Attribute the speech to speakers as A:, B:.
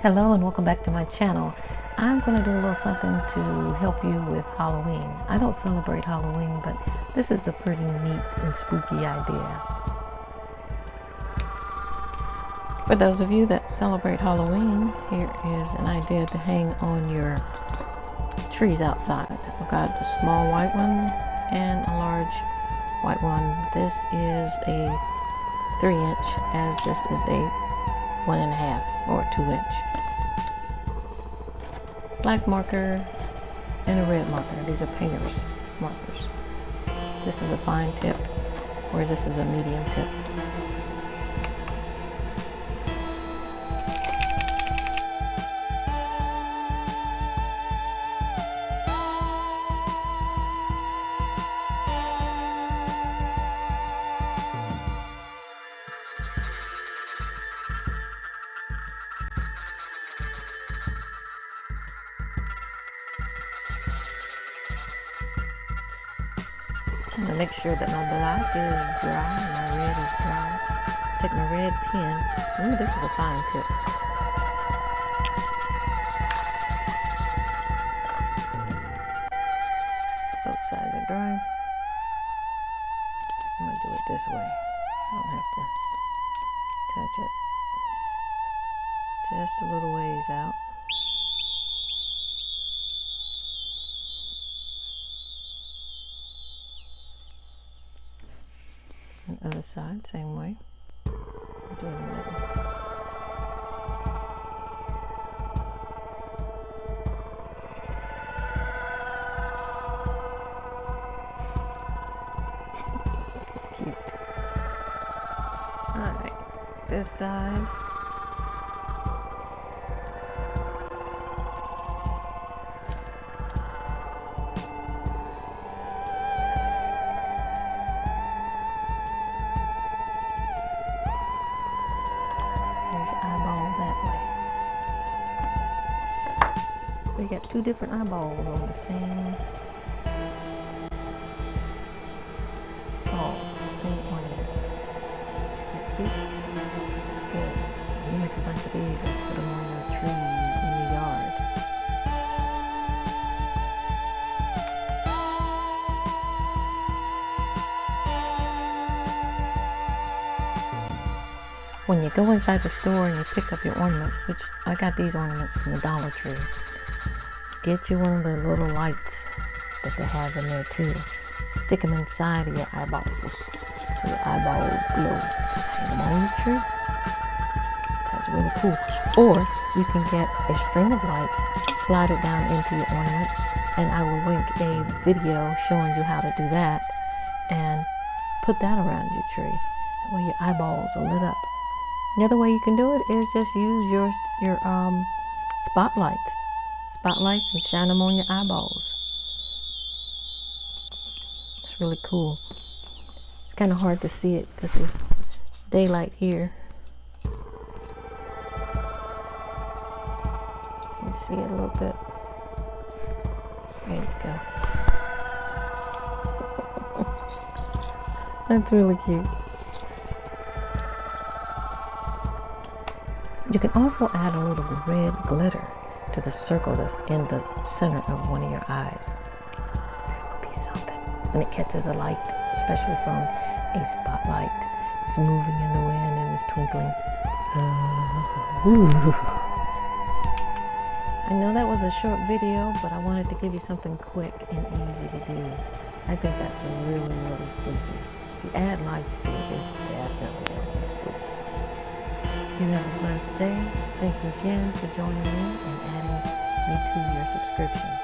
A: Hello and welcome back to my channel. I'm going to do a little something to help you with Halloween. I don't celebrate Halloween, but this is a pretty neat and spooky idea. For those of you that celebrate Halloween, here is an idea to hang on your trees outside. I've got a small white one and a large white one. This is a 3-inch, as this is a 1.5 or 2-inch. Black marker and a red marker. These are painter's markers. This is a fine tip, whereas this is a medium tip. I'm going to make sure that my black is dry and my red is dry. Take my red pen. Ooh, this is a fine tip. Both sides are dry. I'm going to do it this way. I don't have to touch it. Just a little ways out. And other side, same way. Do it in the middle. It's cute. Alright, this side. Eyeball that way. So you got two different eyeballs on the same ball, same ornament. That cute? It's good. You make a bunch of these and put them on your trees in your yard. When you go inside the store and you pick up your ornaments, which I got these ornaments from the Dollar Tree, get you one of the little lights that they have in there too. Stick them inside of your eyeballs so your eyeballs glow. Just hang them on your tree. That's really cool. Or you can get a string of lights, slide it down into your ornaments, and I will link a video showing you how to do that, and put that around your tree. That way your eyeballs are lit up. The other way you can do it is just use your spotlights and shine them on your eyeballs. It's really cool. It's kind of hard to see it because it's daylight here. Can you see it a little bit? There you go. That's really cute. You can also add a little red glitter to the circle that's in the center of one of your eyes. That will be something. When it catches the light, especially from a spotlight, it's moving in the wind and it's twinkling. I know that was a short video, but I wanted to give you something quick and easy to do. I think that's really, really spooky. If you add lights to it, it's definitely really spooky. You have a blessed day. Thank you again for joining me and adding me to your subscriptions.